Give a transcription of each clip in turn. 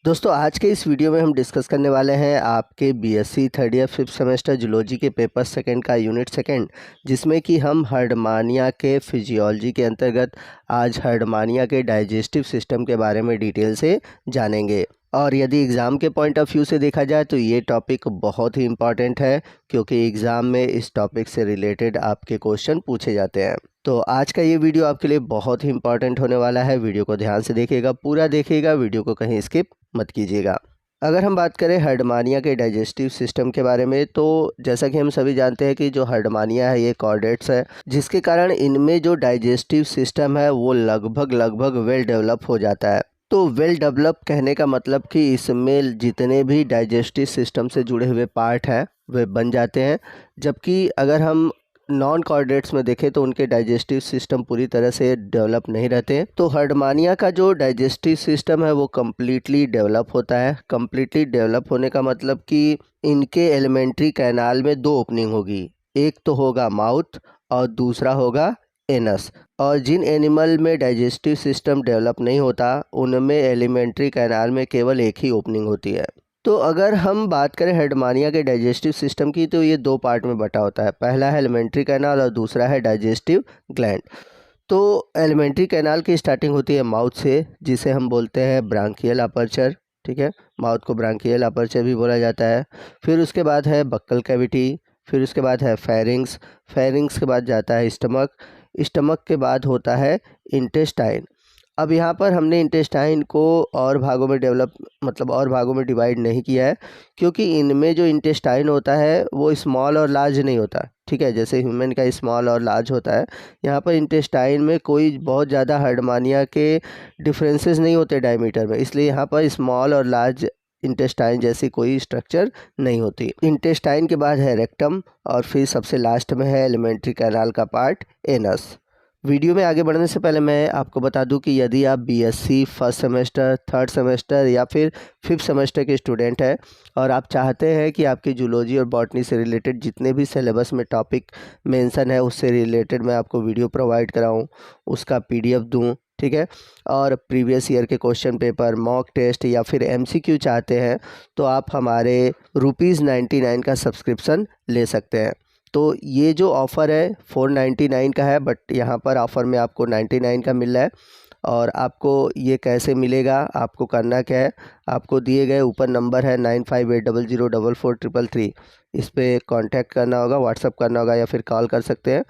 दोस्तों आज के इस वीडियो में हम डिस्कस करने वाले हैं आपके BSc third year fifth semester zoology के पेपर सेकंड का यूनिट सेकंड, जिसमें कि हम हर्डमानिया के फिजियोलॉजी के अंतर्गत आज हर्डमानिया के डाइजेस्टिव सिस्टम के बारे में डिटेल से जानेंगे। और यदि एग्ज़ाम के पॉइंट ऑफ व्यू से देखा जाए तो ये टॉपिक बहुत ही इम्पॉर्टेंट है, क्योंकि एग्ज़ाम में इस टॉपिक से रिलेटेड आपके क्वेश्चन पूछे जाते हैं। तो आज का ये वीडियो आपके लिए बहुत ही इंपॉर्टेंट होने वाला है। वीडियो को ध्यान से देखिएगा, पूरा देखिएगा, वीडियो को कहीं स्किप मत कीजिएगा। अगर हम बात करें हर्डमानिया के डाइजेस्टिव सिस्टम के बारे में, तो जैसा कि हम सभी जानते हैं कि जो हर्डमानिया है ये कॉर्डेट्स है, जिसके कारण इनमें जो डाइजेस्टिव सिस्टम है वो लगभग वेल डेवलप हो जाता है। तो वेल डेवलप कहने का मतलब कि इसमें जितने भी डाइजेस्टिव सिस्टम से जुड़े हुए पार्ट हैं वे बन जाते हैं। जबकि अगर हम नॉन कॉर्डेट्स में देखें तो उनके डाइजेस्टिव सिस्टम पूरी तरह से डेवलप नहीं रहते। तो हर्डमानिया का जो डाइजेस्टिव सिस्टम है वो कम्प्लीटली डेवलप होता है। कम्प्लीटली डेवलप होने का मतलब कि इनके एलिमेंट्री कैनाल में दो ओपनिंग होगी, एक तो होगा माउथ और दूसरा होगा एनस। और जिन एनिमल में डाइजेस्टिव सिस्टम डेवलप नहीं होता उनमें एलिमेंट्री कैनाल में केवल एक ही ओपनिंग होती है। तो अगर हम बात करें हर्डमानिया के डाइजेस्टिव सिस्टम की तो ये दो पार्ट में बटा होता है। पहला है एलिमेंट्री कैनाल और दूसरा है डाइजेस्टिव ग्लैंड। तो एलिमेंट्री कैनाल की स्टार्टिंग होती है माउथ से, जिसे हम बोलते हैं ब्रांकियल अपर्चर। ठीक है, माउथ को ब्रांकियल अपर्चर भी बोला जाता है। फिर उसके बाद है बक्कल कैविटी, फिर उसके बाद है फेरिंग्स, फेरिंग्स के बाद जाता है स्टमक, स्टमक के बाद होता है इंटेस्टाइन। अब यहाँ पर हमने इंटेस्टाइन को और भागों में और भागों में डिवाइड नहीं किया है, क्योंकि इनमें जो इंटेस्टाइन होता है वो स्मॉल और लार्ज नहीं होता। ठीक है, जैसे ह्यूमन का स्मॉल और लार्ज होता है, यहाँ पर इंटेस्टाइन में कोई बहुत ज़्यादा हर्डमानिया के डिफरेंसेस नहीं होते डायमीटर में, इसलिए यहाँ पर स्मॉल और लार्ज इंटेस्टाइन जैसी कोई स्ट्रक्चर नहीं होती। इंटेस्टाइन के बाद है रेक्टम और फिर सबसे लास्ट में है एलिमेंट्री कैनाल का पार्ट एनस। वीडियो में आगे बढ़ने से पहले मैं आपको बता दूं कि यदि आप BSc first semester, third semester या फिर फिफ्थ सेमेस्टर के स्टूडेंट हैं और आप चाहते हैं कि आपकी जूलॉजी और बॉटनी से रिलेटेड जितने भी सिलेबस में टॉपिक मेंशन है उससे रिलेटेड मैं आपको वीडियो प्रोवाइड कराऊं, उसका पीडीएफ दूं, ठीक है, और प्रीवियस ईयर के क्वेश्चन पेपर, मॉक टेस्ट या फिर एमसीक्यू चाहते हैं तो आप हमारे ₹99 का सब्सक्रिप्शन ले सकते हैं। तो ये जो ऑफ़र है 499 का है, बट यहाँ पर ऑफ़र में आपको 99 का मिल रहा है। और आपको ये कैसे मिलेगा, आपको करना क्या है, आपको दिए गए ऊपर नंबर है 9580044333, इस पर कांटेक्ट करना होगा, व्हाट्सअप करना होगा या फिर कॉल कर सकते हैं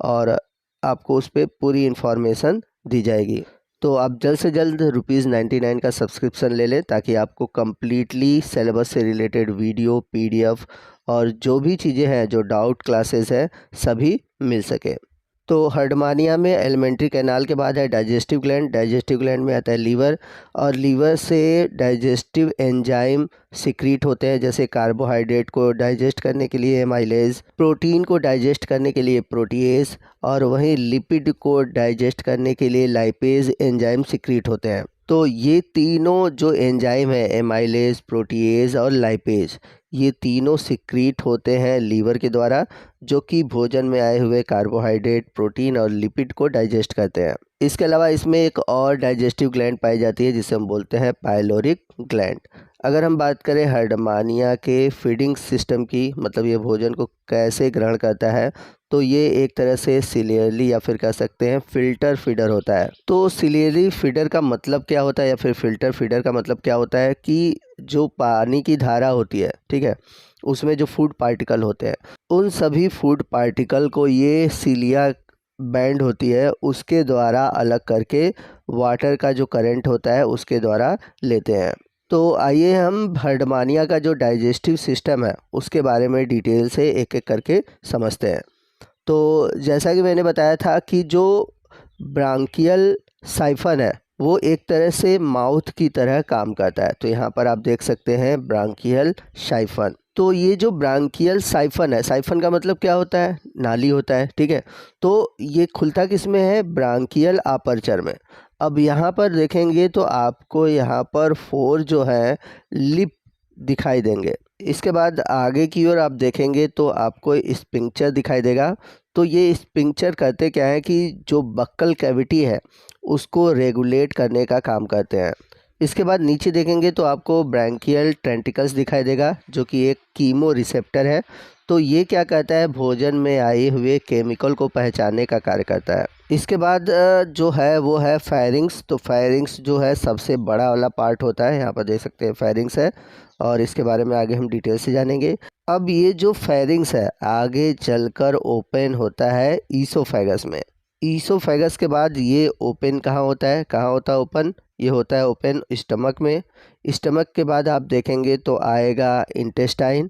और आपको उस पर पूरी इन्फॉर्मेशन दी जाएगी। तो आप जल्द से जल्द ₹99 का सब्सक्रिप्शन ले लें ताकि आपको कम्प्लीटली सिलेबस से रिलेटेड वीडियो, पीडीएफ और जो भी चीज़ें हैं, जो डाउट क्लासेस हैं, सभी मिल सके। तो हर्डमानिया में एलिमेंट्री कैनाल के बाद है डाइजेस्टिव ग्लैंड। डाइजेस्टिव ग्लैंड में आता है लीवर, और लीवर से डाइजेस्टिव एंजाइम सिक्रीट होते हैं, जैसे कार्बोहाइड्रेट को डाइजेस्ट करने के लिए एमाइलेज, प्रोटीन को डाइजेस्ट करने के लिए प्रोटीएज, और वहीं लिपिड को डाइजेस्ट करने के लिए लाइपेज एंजाइम सिक्रीट होते हैं। तो ये तीनों जो एंजाइम है, एमाइलेज, प्रोटीएज और लाइपेज, ये तीनों सिक्रीट होते हैं लीवर के द्वारा, जो कि भोजन में आए हुए कार्बोहाइड्रेट, प्रोटीन और लिपिड को डाइजेस्ट करते हैं। इसके अलावा इसमें एक और डाइजेस्टिव ग्लैंड पाई जाती है जिसे हम बोलते हैं पाइलोरिक ग्लैंड। अगर हम बात करें हर्डमानिया के फीडिंग सिस्टम की, मतलब ये भोजन को कैसे ग्रहण करता है, तो ये एक तरह से सिलियरली या फिर कह सकते हैं फिल्टर फीडर होता है। तो सिलियरली फीडर का मतलब क्या होता है या फिर फिल्टर फीडर का मतलब क्या होता है कि जो पानी की धारा होती है, ठीक है, उसमें जो फूड पार्टिकल होते हैं, उन सभी फूड पार्टिकल को ये सिलिया बैंड होती है उसके द्वारा अलग करके वाटर का जो करंट होता है उसके द्वारा लेते हैं। तो आइए हम हर्डमानिया का जो डाइजेस्टिव सिस्टम है उसके बारे में डिटेल से एक एक करके समझते हैं। तो जैसा कि मैंने बताया था कि जो ब्रांकियल साइफन है वो एक तरह से माउथ की तरह काम करता है। तो यहाँ पर आप देख सकते हैं ब्रांकियल साइफन। तो ये जो ब्रांकियल साइफन है, साइफन का मतलब क्या होता है, नाली होता है, ठीक है। तो ये खुलता किस में है, ब्रांकियल अपर्चर में। अब यहाँ पर देखेंगे तो आपको यहाँ पर 4 जो है लिप दिखाई देंगे। इसके बाद आगे की ओर आप देखेंगे तो आपको स्पिंक्चर दिखाई देगा। तो ये स्पिंक्चर करते क्या है कि जो बक्कल कैविटी है उसको रेगुलेट करने का काम करते हैं। इसके बाद नीचे देखेंगे तो आपको ब्रैंकियल टेंटिकल्स दिखाई देगा, जो कि एक कीमो रिसेप्टर है। तो ये क्या करता है, भोजन में आए हुए केमिकल को पहचानने का कार्य करता है। इसके बाद जो है वो है फेरिंग्स। तो फेरिंग्स जो है सबसे बड़ा वाला पार्ट होता है, यहाँ पर देख सकते हैं फेरिंग्स है, और इसके बारे में आगे हम डिटेल से जानेंगे। अब ये जो फेरिंग्स है आगे चलकर ओपन होता है ईसोफेगस में। ईसोफेगस के बाद ये ओपन कहाँ होता है, कहाँ होता है ओपन, ये होता है ओपन स्टमक में। स्टमक के बाद आप देखेंगे तो आएगा इंटेस्टाइन।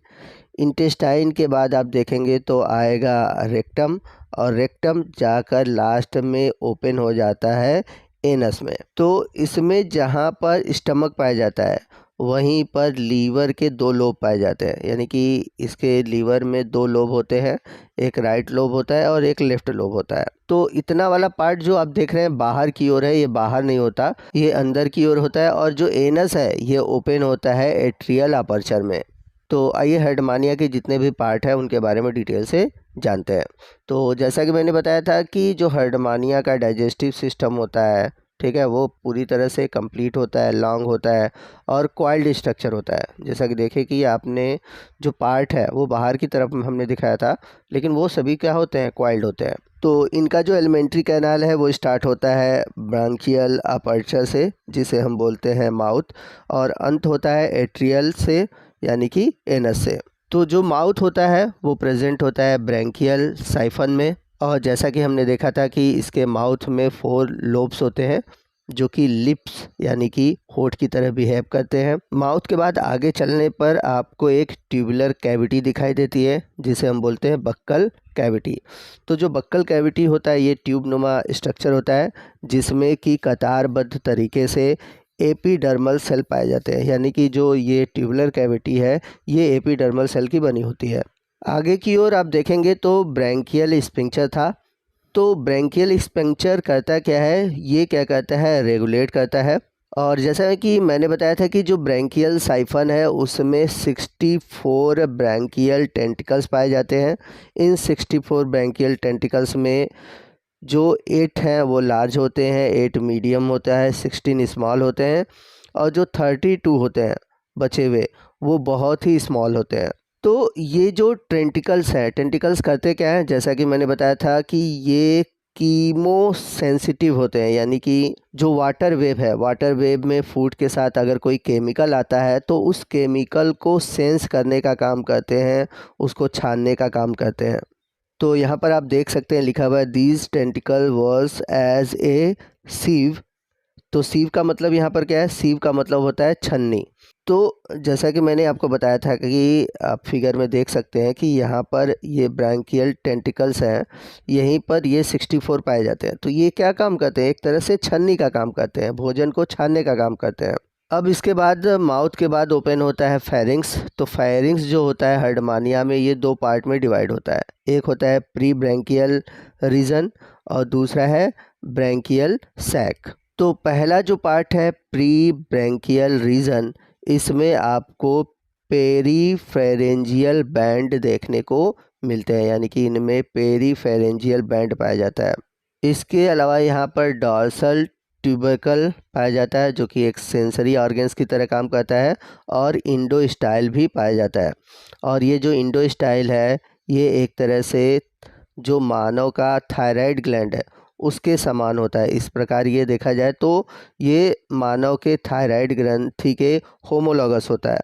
इंटेस्टाइन के बाद आप देखेंगे तो आएगा रेक्टम, और रेक्टम जाकर लास्ट में ओपन हो जाता है एनस में। तो इसमें जहाँ पर स्टमक पाया जाता है वहीं पर लीवर के 2 लोब पाए जाते हैं, यानी कि इसके लीवर में 2 लोब होते हैं, एक राइट लोब होता है और एक लेफ्ट लोब होता है। तो इतना वाला पार्ट जो आप देख रहे हैं बाहर की ओर है, ये बाहर नहीं होता, ये अंदर की ओर होता है। और जो एनस है ये ओपन होता है एट्रियल अपर्चर में। तो आइए हर्डमानिया के जितने भी पार्ट हैं उनके बारे में डिटेल से जानते हैं। तो जैसा कि मैंने बताया था कि जो हर्डमानिया का डाइजेस्टिव सिस्टम होता है, ठीक है, वो पूरी तरह से कंप्लीट होता है, लॉन्ग होता है और कॉइल्ड स्ट्रक्चर होता है। जैसा कि देखें कि आपने जो पार्ट है वो बाहर की तरफ हमने दिखाया था, लेकिन वो सभी क्या होते हैं, कॉइल्ड होते हैं। तो इनका जो एलिमेंट्री कैनाल है वो स्टार्ट होता है ब्रांकियल अपर्चर से, जिसे हम बोलते हैं माउथ, और अंत होता है एट्रियल से, यानी कि एनस से। तो जो माउथ होता है वो प्रेजेंट होता है ब्रैंकियल साइफन में, और जैसा कि हमने देखा था कि इसके माउथ में 4 लोब्स होते हैं जो कि लिप्स यानी कि होठ की तरह बिहेव करते हैं। माउथ के बाद आगे चलने पर आपको एक ट्यूबुलर कैविटी दिखाई देती है जिसे हम बोलते हैं बक्कल कैविटी। तो जो बक्कल कैविटी होता है ये ट्यूबनुमा स्ट्रक्चर होता है, जिसमें कि कतारबद्ध तरीके से एपिडर्मल सेल पाए जाते हैं, यानी कि जो ये ट्यूबुलर कैविटी है ये एपिडर्मल सेल की बनी होती है। आगे की ओर आप देखेंगे तो ब्रैंकियल स्फिंक्टर था। तो ब्रैंकियल स्फिंक्टर करता क्या है, ये क्या करता है, रेगुलेट करता है। और जैसा कि मैंने बताया था कि जो ब्रैंकियल साइफन है उसमें 64 ब्रैंकियल टेंटिकल्स पाए जाते हैं। इन 64 ब्रैंकियल टेंटिकल्स में जो 8 हैं वो लार्ज होते हैं, 8 मीडियम होता है, 16 स्मॉल होते हैं, और जो 32 होते हैं बचे हुए वो बहुत ही स्मॉल होते हैं। तो ये जो टेंटिकल्स हैं, टेंटिकल्स करते क्या हैं, जैसा कि मैंने बताया था कि ये कीमो सेंसिटिव होते हैं, यानी कि जो वाटर वेव है, वाटर वेव में फूड के साथ अगर कोई केमिकल आता है तो उस केमिकल को सेंस करने का काम करते हैं, उसको छानने का काम करते हैं। तो यहाँ पर आप देख सकते हैं लिखा हुआ है these tentacle works as a sieve. तो सीव का मतलब यहाँ पर क्या है, सीव का मतलब होता है छन्नी। तो जैसा कि मैंने आपको बताया था कि आप फिगर में देख सकते हैं कि यहाँ पर ये ब्रैंकियल टेंटिकल्स हैं, यहीं पर ये 64 पाए जाते हैं। तो ये क्या काम करते हैं, एक तरह से छन्नी का काम करते हैं, भोजन को छानने का काम करते हैं। अब इसके बाद माउथ के बाद ओपन होता है फेरिंग्स। तो फेरिंग्स जो होता है हर्डमानिया में ये 2 पार्ट में डिवाइड होता है, एक होता है प्री ब्रैंकियल रीजन और दूसरा है ब्रैंकियल सैक। तो पहला जो पार्ट है प्री ब्रैंकियल रीजन, इसमें आपको पेरीफेरेंजियल बैंड देखने को मिलते हैं, यानी कि इनमें पेरीफेरेंजियल बैंड पाया जाता है। इसके अलावा यहाँ पर डॉर्सल ट्यूबरकल पाया जाता है जो कि एक सेंसरी ऑर्गन्स की तरह काम करता है, और इंडोस्टाइल भी पाया जाता है। और ये जो इंडोस्टाइल है ये एक तरह से जो मानव का थायराइड ग्लैंड है उसके समान होता है। इस प्रकार ये देखा जाए तो ये मानव के थायराइड ग्रंथि के होमोलॉगस होता है।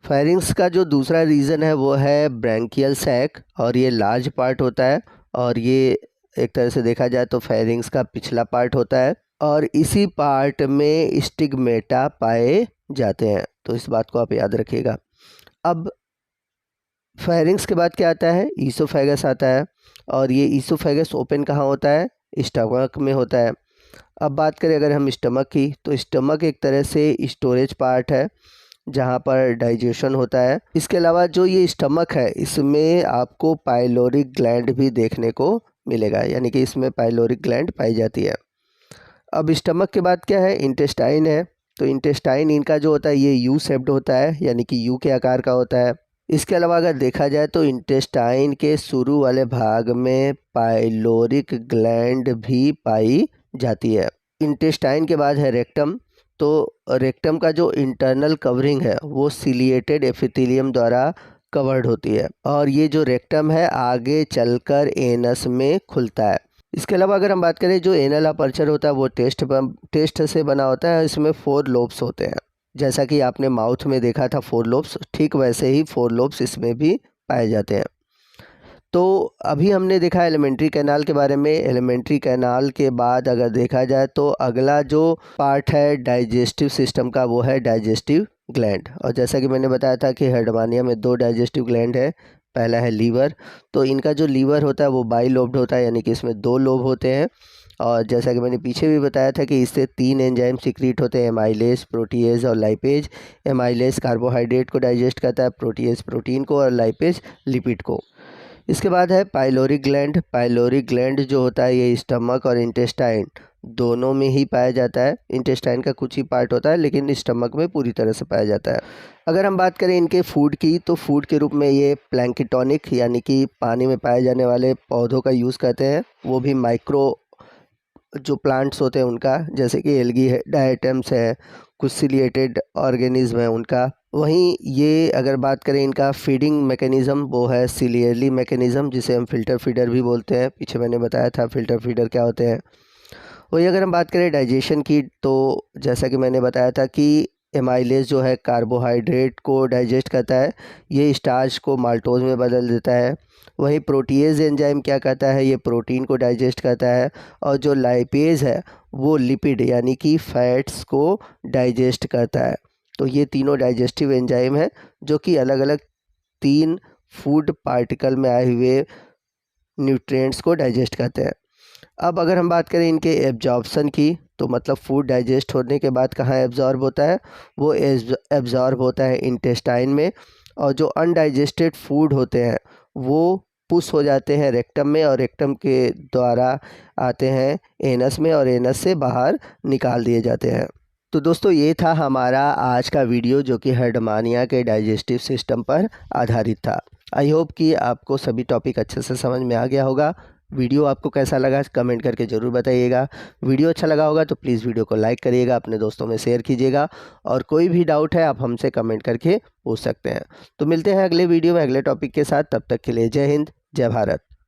फेरिंग्स का जो दूसरा रीजन है वो है ब्रैंकियल सैक, और ये लार्ज पार्ट होता है, और ये एक तरह से देखा जाए तो फेरिंग्स का पिछला पार्ट होता है, और इसी पार्ट में स्टिग्मेटा पाए जाते हैं। तो इस बात को आप याद रखिएगा। अब फेरिंग्स के बाद क्या आता है, ईसोफेगस आता है, और ये ईसोफेगस ओपन कहाँ होता है, स्टमक में होता है। अब बात करें अगर हम स्टमक की, तो स्टमक एक तरह से स्टोरेज पार्ट है जहाँ पर डाइजेशन होता है। इसके अलावा जो ये स्टमक है इसमें आपको पाइलोरिक ग्लैंड भी देखने को मिलेगा, यानी कि इसमें पाइलोरिक ग्लैंड पाई जाती है। अब स्टमक के बाद क्या है, इंटेस्टाइन है। तो इंटेस्टाइन इनका जो होता है ये यू शेप्ड होता है, यानी कि यू के आकार का होता है। इसके अलावा अगर देखा जाए तो इंटेस्टाइन के शुरू वाले भाग में पाइलोरिक ग्लैंड भी पाई जाती है। इंटेस्टाइन के बाद है रेक्टम। तो रेक्टम का जो इंटरनल कवरिंग है वो सिलिएटेड एपिथेलियम द्वारा कवर्ड होती है और ये जो रेक्टम है आगे चलकर एनस में खुलता है। इसके अलावा अगर हम बात करें जो एनल अपर्चर होता है वो टेस्ट से बना होता है। इसमें 4 लोब्स होते हैं। जैसा कि आपने माउथ में देखा था 4 लोब्स, ठीक वैसे ही 4 लोब्स इसमें भी पाए जाते हैं। तो अभी हमने देखा एलिमेंट्री कैनाल के बारे में। एलिमेंट्री कैनाल के बाद अगर देखा जाए तो अगला जो पार्ट है डाइजेस्टिव सिस्टम का वो है डाइजेस्टिव ग्लैंड। और जैसा कि मैंने बताया था कि हर्डमानिया में 2 डाइजेस्टिव ग्लैंड है। पहला है लीवर, तो इनका जो लीवर होता है वो बाइलोब्ड होता है, यानी कि इसमें 2 लोब होते हैं। और जैसा कि मैंने पीछे भी बताया था कि इससे 3 एंजाइम सीक्रेट होते हैं, एमाइलेज, प्रोटीएज और लाइपेज। एमाइलेज कार्बोहाइड्रेट को डाइजेस्ट करता है, प्रोटीएज प्रोटीन को और लाइपेज लिपिड को। इसके बाद है पाइलोरिक ग्लैंड। पाइलोरिक ग्लैंड जो होता है ये स्टमक और इंटेस्टाइन दोनों में ही पाया जाता है। इंटेस्टाइन का कुछ ही पार्ट होता है लेकिन स्टमक में पूरी तरह से पाया जाता है। अगर हम बात करें इनके फूड की तो फूड के रूप में ये प्लैंक्टोनिक यानी कि पानी में पाए जाने वाले पौधों का यूज़ करते हैं, वो भी माइक्रो जो प्लांट्स होते हैं उनका, जैसे कि एल्गी है, डायटम्स है, कुछ सिलिएटेड ऑर्गेनिज्म है उनका। वहीं ये अगर बात करें इनका फीडिंग मैकेनिज़्म वो है सिलियरली मैकेनिज़्म, जिसे हम फिल्टर फीडर भी बोलते हैं। पीछे मैंने बताया था फिल्टर फीडर क्या होते हैं। वही अगर हम बात करें डाइजेशन की तो जैसा कि मैंने बताया था कि एमाइलेज जो है कार्बोहाइड्रेट को डाइजेस्ट करता है, ये स्टार्च को माल्टोज में बदल देता है। वहीं प्रोटीएज एंजाइम क्या करता है, ये प्रोटीन को डाइजेस्ट करता है। और जो लाइपेज है वो लिपिड यानी कि फैट्स को डाइजेस्ट करता है। तो ये तीनों डाइजेस्टिव एंजाइम है जो कि अलग अलग 3 फूड पार्टिकल में आए हुए न्यूट्रिएंट्स को डाइजेस्ट करते हैं। अब अगर हम बात करें इनके एब्जॉर्प्शन की तो मतलब फूड डाइजेस्ट होने के बाद कहाँ एब्जॉर्ब होता है, वो एब्जॉर्ब होता है इंटेस्टाइन में। और जो अनडाइजेस्टेड फूड होते हैं वो पुश हो जाते हैं रेक्टम में और रेक्टम के द्वारा आते हैं एनस में और एनस से बाहर निकाल दिए जाते हैं। तो दोस्तों ये था हमारा आज का वीडियो जो कि हर्डमानिया के डाइजेस्टिव सिस्टम पर आधारित था। आई होप कि आपको सभी टॉपिक अच्छे से समझ में आ गया होगा। वीडियो आपको कैसा लगा कमेंट करके ज़रूर बताइएगा। वीडियो अच्छा लगा होगा तो प्लीज़ वीडियो को लाइक करिएगा, अपने दोस्तों में शेयर कीजिएगा और कोई भी डाउट है आप हमसे कमेंट करके पूछ सकते हैं। तो मिलते हैं अगले वीडियो में अगले टॉपिक के साथ। तब तक के लिए जय हिंद, जय भारत।